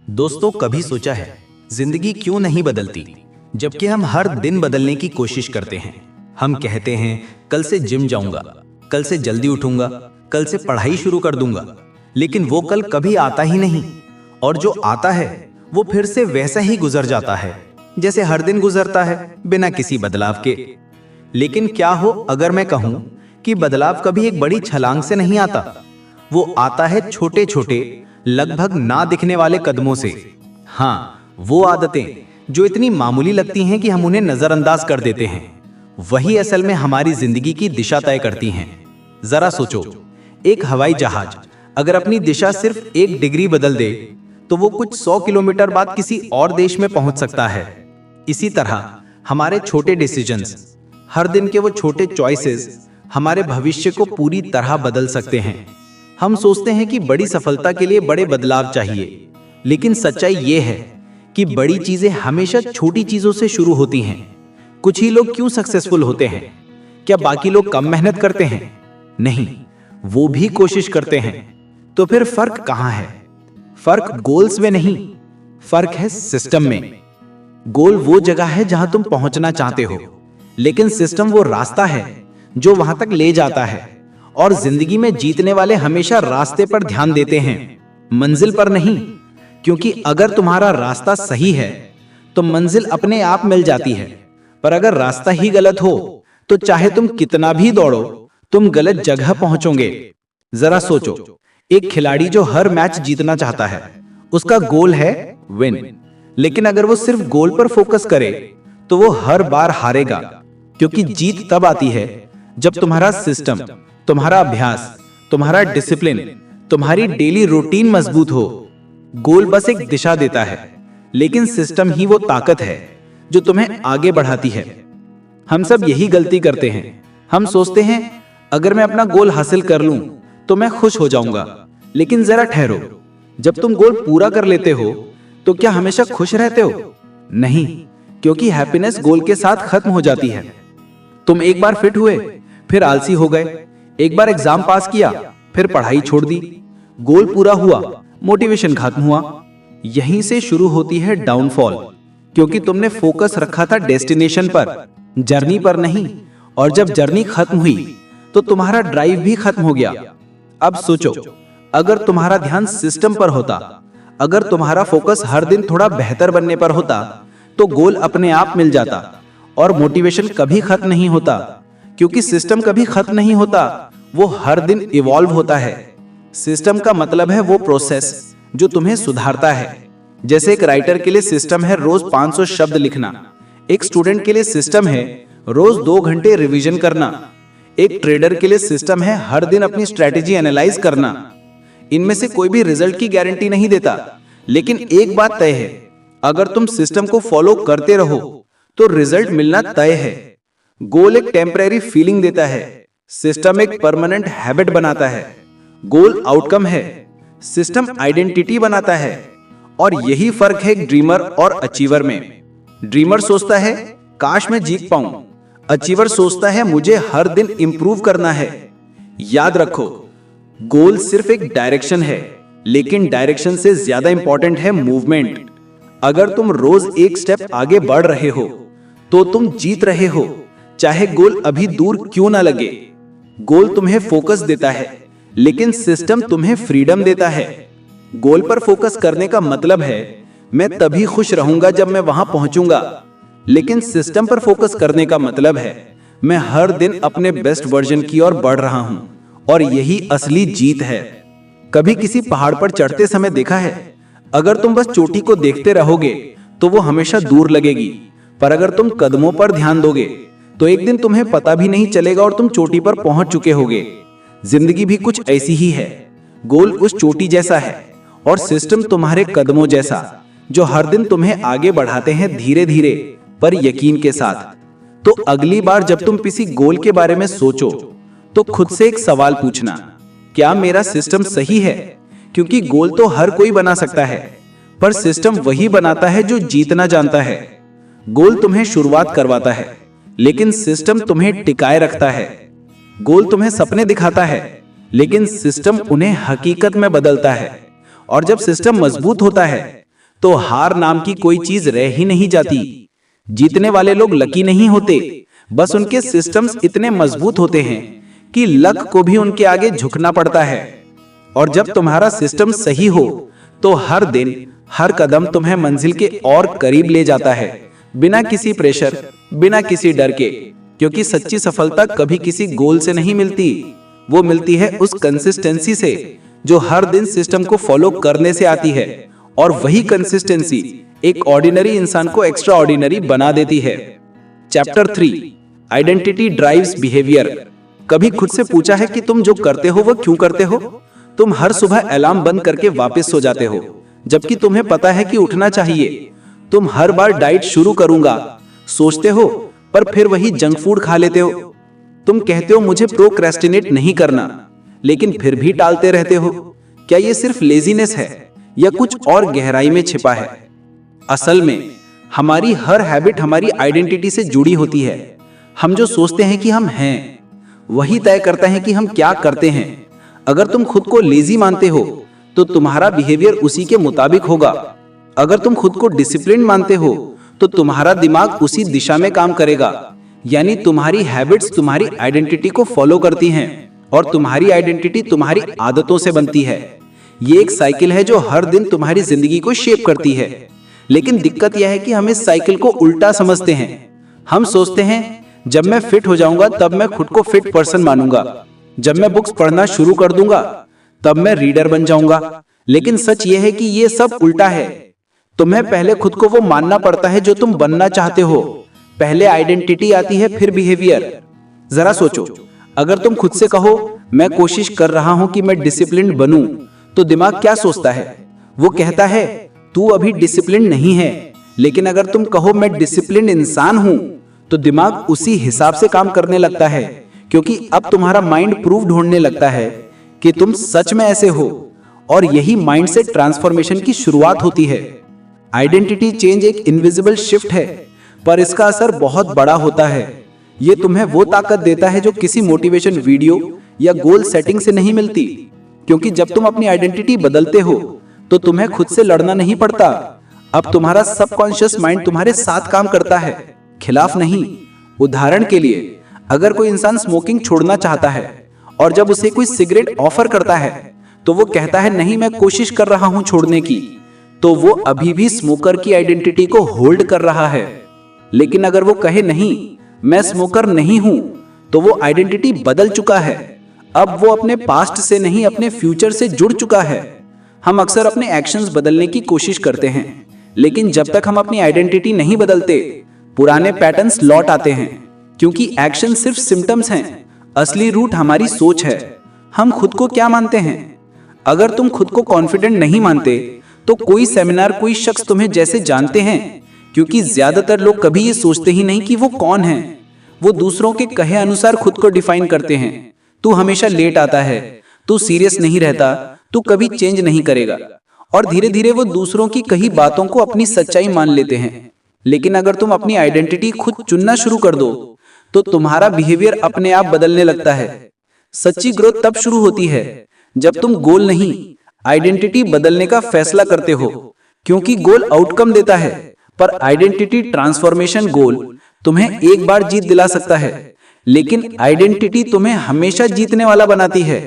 दोस्तों, कभी सोचा है जिंदगी क्यों नहीं बदलती जबकि हम हर दिन बदलने की कोशिश करते हैं। हम कहते हैं कल से जिम जाऊंगा, कल से जल्दी उठूंगा, कल से पढ़ाई शुरू कर दूंगा, लेकिन वो कल कभी आता ही नहीं। और जो आता है वो फिर से वैसा ही गुजर जाता है जैसे हर दिन गुजरता है, बिना किसी बदलाव के। लेकिन क्या हो अगर मैं कहूं कि बदलाव कभी एक बड़ी छलांग से नहीं आता, वो आता है छोटे छोटे लगभग ना दिखने वाले कदमों से। हाँ, वो आदतें जो इतनी मामूली लगती हैं कि हम उन्हें नजरअंदाज कर देते हैं, वही असल में हमारी जिंदगी की दिशा तय करती हैं। जरा सोचो, एक हवाई जहाज अगर अपनी दिशा सिर्फ 1 डिग्री बदल दे तो वो कुछ 100 किलोमीटर बाद किसी और देश में पहुंच सकता है। इसी तरह हमारे छोटे डिसीजंस, हर दिन के वो छोटे चॉइसेस हमारे भविष्य को पूरी तरह बदल सकते हैं। हम सोचते हैं कि बड़ी सफलता के लिए बड़े बदलाव चाहिए, लेकिन सच्चाई ये है कि बड़ी चीजें हमेशा छोटी चीजों से शुरू होती हैं। कुछ ही लोग क्यों सक्सेसफुल होते हैं? क्या बाकी लोग कम मेहनत करते हैं? नहीं, वो भी कोशिश करते हैं। तो फिर फर्क कहां है? फर्क गोल्स में नहीं, फर्क है सिस्टम में। गोल वो जगह है जहां तुम पहुंचना चाहते हो, लेकिन सिस्टम वो रास्ता है जो वहां तक ले जाता है। और जिंदगी में जीतने वाले हमेशा रास्ते पर ध्यान देते हैं, मंजिल पर नहीं। क्योंकि अगर तुम्हारा रास्ता सही है तो मंजिल अपने आप मिल जाती है, पर अगर रास्ता ही गलत हो तो चाहे तुम कितना भी दौड़ो, तुम गलत जगह पहुंचोगे। जरा सोचो, एक खिलाड़ी जो हर मैच जीतना चाहता है, उसका गोल है विन। लेकिन अगर वो सिर्फ गोल पर फोकस करे तो वो हर बार हारेगा। क्योंकि जीत तब आती है जब तुम्हारा सिस्टम, तुम्हारा अभ्यास, तुम्हारा डिसिप्लिन, तुम्हारी डेली रूटीन मजबूत हो। गोल बस एक दिशा देता है, लेकिन सिस्टम ही वो ताकत है जो तुम्हें आगे बढ़ाती है। हम सब यही गलती करते हैं। हम सोचते हैं अगर मैं अपना गोल हासिल कर लूं तो मैं खुश हो जाऊंगा। लेकिन जरा ठहरो, जब तुम गोल पूरा कर लेते हो तो क्या हमेशा खुश रहते हो? नहीं, क्योंकि हैप्पीनेस गोल के साथ खत्म हो जाती है। तुम एक बार फिट हुए, फिर आलसी हो गए। एक बार एग्जाम पास किया, फिर पढ़ाई छोड़ दी। गोल पूरा हुआ, मोटिवेशन खत्म हुआ। यहीं से शुरू होती है डाउनफॉल, क्योंकि तुमने फोकस रखा था डेस्टिनेशन पर, जर्नी पर नहीं। और जब जर्नी खत्म हुई तो तुम्हारा ड्राइव भी खत्म हो गया। अब सोचो, अगर तुम्हारा ध्यान सिस्टम पर होता, अगर तुम्हारा फोकस हर दिन थोड़ा बेहतर बनने पर होता, तो गोल अपने आप मिल जाता और मोटिवेशन कभी खत्म नहीं होता। क्योंकि सिस्टम कभी खत्म नहीं होता, वो हर दिन इवॉल्व होता है। सिस्टम का मतलब है वो प्रोसेस जो तुम्हें सुधारता है। जैसे एक राइटर के लिए सिस्टम है रोज 500 शब्द लिखना, एक स्टूडेंट के लिए सिस्टम है रोज 2 घंटे रिवीजन करना, एक ट्रेडर के लिए सिस्टम है हर दिन अपनी स्ट्रेटेजी एनालाइज करना। इनमें से कोई भी रिजल्ट की गारंटी नहीं देता, लेकिन एक बात तय है, अगर तुम सिस्टम को फॉलो करते रहो तो रिजल्ट मिलना तय है। गोल एक टेम्परेरी फीलिंग देता है, सिस्टम एक परमानेंट हैबिट बनाता है। गोल आउटकम है, सिस्टम आइडेंटिटी बनाता है। और यही फर्क है ड्रीमर और अचीवर में। ड्रीमर सोचता है काश मैं जीत पाऊं, अचीवर सोचता है मुझे हर दिन इंप्रूव करना है। याद रखो, गोल सिर्फ एक डायरेक्शन है, लेकिन डायरेक्शन से ज्यादा इंपॉर्टेंट है मूवमेंट। अगर तुम रोज एक स्टेप आगे बढ़ रहे हो तो तुम जीत रहे हो, चाहे गोल अभी दूर क्यों ना लगे। गोल तुम्हें फोकस देता है, लेकिन सिस्टम तुम्हें फ्रीडम देता है। गोल पर फोकस करने का मतलब है मैं तभी खुश रहूंगा जब मैं वहां पहुंचूंगा, लेकिन सिस्टम पर फोकस करने का मतलब है मैं हर दिन अपने बेस्ट वर्जन की ओर बढ़ रहा हूं। और यही असली जीत है। कभी किसी पहाड़ पर चढ़ते समय देखा है, अगर तुम बस चोटी को देखते रहोगे तो वो हमेशा दूर लगेगी, पर अगर तुम कदमों पर ध्यान दोगे तो एक दिन तुम्हें पता भी नहीं चलेगा और तुम चोटी पर पहुंच चुके होगे। जिंदगी भी कुछ ऐसी ही है। गोल उस चोटी जैसा है और सिस्टम तुम्हारे कदमों जैसा, जो हर दिन तुम्हें आगे बढ़ाते हैं, धीरे धीरे पर यकीन के साथ। तो अगली बार जब तुम किसी गोल के बारे में सोचो तो खुद से एक सवाल पूछना, क्या मेरा सिस्टम सही है? क्योंकि गोल तो हर कोई बना सकता है, पर सिस्टम वही बनाता है जो जीतना जानता है। गोल तुम्हें शुरुआत करवाता है, लेकिन सिस्टम तुम्हें टिकाए रखता है। गोल तुम्हें सपने दिखाता है, लेकिन सिस्टम उन्हें हकीकत में बदलता है। और जब सिस्टम मजबूत होता है तो हार नाम की कोई चीज रह ही नहीं जाती। जीतने वाले लोग लकी नहीं होते, बस उनके सिस्टम्स इतने मजबूत होते हैं कि लक को भी उनके आगे झुकना पड़ता है। और जब तुम्हारा सिस्टम सही हो तो हर दिन हर कदम तुम्हें मंजिल के और करीब ले जाता है, बिना किसी प्रेशर, बिना किसी डर के। क्योंकि सच्ची सफलता कभी किसी गोल से नहीं मिलती, वो मिलती है उस कंसिस्टेंसी से जो हर दिन सिस्टम को फॉलो करने से आती है। और वही कंसिस्टेंसी एक ऑर्डिनरी इंसान को एक्स्ट्रा ऑर्डिनरी बना देती है। Chapter 3, identity drives behaviour. कभी खुद से पूछा है कि तुम जो करते हो वो क्यों करते हो? तुम हर सुबह अलार्म बंद करके वापस सो जाते हो, जबकि तुम्हें पता है कि उठना चाहिए। तुम हर बार डाइट शुरू करूंगा सोचते हो, पर फिर वही जंक फूड खा लेते हो। तुम कहते हो मुझे प्रोक्रेस्टिनेट नहीं करना, लेकिन फिर भी टालते रहते हो। क्या ये सिर्फ लेजीनेस है या कुछ और गहराई में छिपा है? असल में हमारी हर हैबिट हमारी आइडेंटिटी से जुड़ी होती है। हम जो सोचते हैं कि हम हैं, वही तय करता है कि हम क्या करते हैं। अगर तुम खुद को लेजी मानते हो तो तुम्हारा बिहेवियर उसी के मुताबिक होगा। अगर तुम खुद को डिसिप्लिन मानते हो तो तुम्हारा दिमाग उसी दिशा में काम करेगा। यानी तुम्हारी हैबिट्स तुम्हारी आइडेंटिटी को फॉलो करती हैं और तुम्हारी आइडेंटिटी तुम्हारी आदतों से बनती है। ये एक साइकिल है जो हर दिन तुम्हारी जिंदगी को शेप करती है। लेकिन दिक्कत यह है कि हम इस साइकिल को उल्टा समझते हैं। हम सोचते हैं जब मैं फिट हो जाऊंगा तब मैं खुद को फिट पर्सन मानूंगा, जब मैं बुक्स पढ़ना शुरू कर दूंगा तब मैं रीडर बन जाऊंगा। लेकिन सच यह है कि ये सब उल्टा है। तुम्हें पहले खुद को वो मानना पड़ता है जो तुम बनना चाहते हो। पहले आइडेंटिटी आती है, फिर बिहेवियर। जरा सोचो, अगर तुम खुद से कहो मैं कोशिश कर रहा हूं कि मैं डिसिप्लिन्ड बनूं, तो दिमाग क्या सोचता है? वो कहता है तू अभी डिसिप्लिन नहीं है। लेकिन अगर तुम कहो मैं डिसिप्लिन इंसान हूं, तो दिमाग उसी हिसाब से काम करने लगता है, क्योंकि अब तुम्हारा माइंड प्रूफ ढूंढने लगता है कि तुम सच में ऐसे हो। और यही माइंड से ट्रांसफॉर्मेशन की शुरुआत होती है। आइडेंटिटी चेंज एक इनविजिबल शिफ्ट है, पर इसका असर बहुत बड़ा होता है। ये तुम्हें वो ताकत देता है जो किसी मोटिवेशन वीडियो या गोल सेटिंग से नहीं मिलती। क्योंकि जब तुम अपनी आइडेंटिटी बदलते हो तो तुम्हें खुद से लड़ना नहीं पड़ता। अब तुम्हारा सबकॉन्शियस माइंड तुम्हारे साथ काम करता है, खिलाफ नहीं। उदाहरण के लिए, अगर कोई इंसान स्मोकिंग छोड़ना चाहता है और जब उसे कोई सिगरेट ऑफर करता है तो वो कहता है नहीं मैं कोशिश कर रहा हूं छोड़ने की, तो वो अभी भी स्मोकर की आइडेंटिटी को होल्ड कर रहा है। लेकिन अगर वो कहे नहीं मैं स्मोकर नहीं हूं, तो वो आइडेंटिटी बदल चुका है। अब वो अपने पास्ट से नहीं अपने फ्यूचर से जुड़ चुका है। हम अक्सर अपने एक्शंस बदलने की कोशिश करते हैं, लेकिन जब तक हम अपनी आइडेंटिटी नहीं बदलते पुराने पैटर्न्स लौट आते हैं। क्योंकि एक्शन सिर्फ सिम्टम्स हैं, असली रूट हमारी सोच है। हम खुद को क्या मानते हैं? अगर तुम खुद को कॉन्फिडेंट नहीं मानते तो कोई सेमिनार, कोई शख्स तुम्हें जैसे जानते हैं। क्योंकि ज्यादातर लोग कभी ये सोचते ही नहीं कि वो कौन है। वो दूसरों के कहे अनुसार खुद को डिफाइन करते हैं। तू हमेशा लेट आता है, तू सीरियस नहीं रहता, तू कभी चेंज नहीं करेगा। और धीरे धीरे वो दूसरों की कही बातों को अपनी सच्चाई मान लेते हैं। लेकिन अगर तुम अपनी आइडेंटिटी खुद चुनना शुरू कर दो तो तुम्हारा बिहेवियर अपने आप बदलने लगता है। सच्ची ग्रोथ तब शुरू होती है जब तुम गोल नहीं, आइडेंटिटी बदलने का फैसला करते हो। क्योंकि गोल आउटकम देता है, पर आइडेंटिटी ट्रांसफॉर्मेशन गोल तुम्हें एक बार जीत दिला सकता है, लेकिन आइडेंटिटी तुम्हें हमेशा जीतने वाला बनाती है।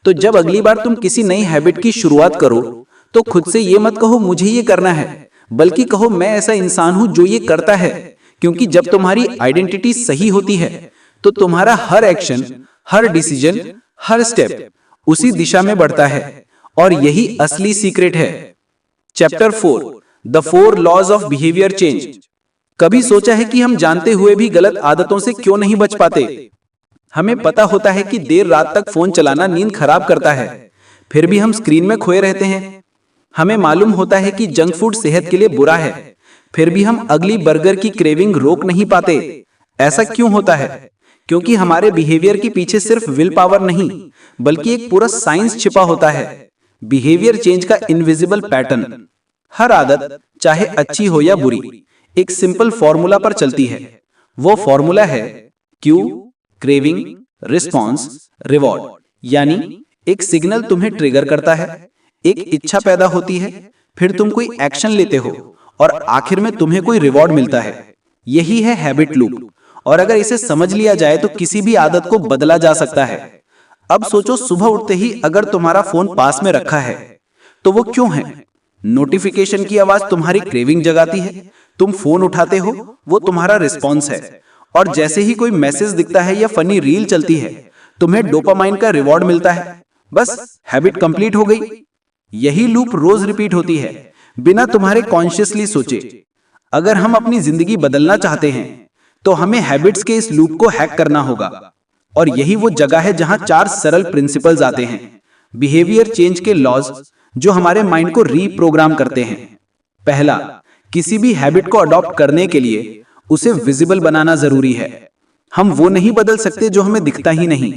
तो जब अगली बार तुम किसी नई हैबिट की शुरुआत करो तो खुद से ये मत कहो मुझे ये करना है, बल्कि कहो मैं ऐसा इंसान हूं जो ये करता है। क्योंकि जब तुम्हारी आइडेंटिटी सही होती है तो तुम्हारा हर एक्शन, हर डिसीजन, हर स्टेप उसी दिशा में बढ़ता है। और यही असली सीक्रेट है। Chapter 4, the 4 laws of behaviour change. कभी सोचा है कि हम जानते हुए भी गलत आदतों से क्यों नहीं बच पाते? हमें पता होता है कि देर रात तक फोन चलाना नींद खराब करता है, फिर भी हम स्क्रीन में खोए रहते हैं। हमें मालूम होता है कि जंक फूड सेहत के लिए बुरा है, फिर भी हम अगली बर्गर की क्रेविंग रोक नहीं पाते। ऐसा क्यों होता है? क्योंकि हमारे बिहेवियर के पीछे सिर्फ विल पावर नहीं, बल्कि एक पूरा साइंस छिपा होता है। बिहेवियर चेंज का इनविजिबल पैटर्न। हर आदत, चाहे अच्छी हो या बुरी, एक सिंपल फॉर्मूला पर चलती है। वो फॉर्मूला है क्यू, क्रेविंग, रिस्पॉन्स, रिवॉर्ड। यानी एक सिग्नल तुम्हें ट्रिगर करता है, एक इच्छा पैदा होती है, फिर तुम कोई एक्शन लेते हो और आखिर में तुम्हें कोई रिवॉर्ड मिलता है। यही है हैबिट लूप। और अगर इसे समझ लिया जाए तो किसी भी आदत को बदला जा सकता है। अब सोचो, सुबह उठते ही अगर तुम्हारा फोन पास में रखा है तो वो क्यों है? नोटिफिकेशन की आवाज तुम्हारी क्रेविंग जगाती है, तुम फोन उठाते हो, वो तुम्हारा रिस्पॉन्स है। और जैसे ही कोई मैसेज दिखता है या फनी रील चलती है, तुम्हें डोपामाइन का रिवॉर्ड मिलता है। बस हैबिट कंप्लीट हो गई। यही लूप रोज रिपीट होती है, बिना तुम्हारे कॉन्शियसली सोचे। अगर हम अपनी जिंदगी बदलना चाहते हैं तो हमें हैबिट्स के इस लूप को हैक करना होगा। और यही वो जगह है जहां 4 सरल प्रिंसिपल्स आते हैं, बिहेवियर चेंज के लॉज, जो हमारे माइंड को रीप्रोग्राम करते हैं। पहला, किसी भी हैबिट को अडॉप्ट करने के लिए उसे विजिबल बनाना जरूरी है। हम वो नहीं बदल सकते जो हमें दिखता ही नहीं।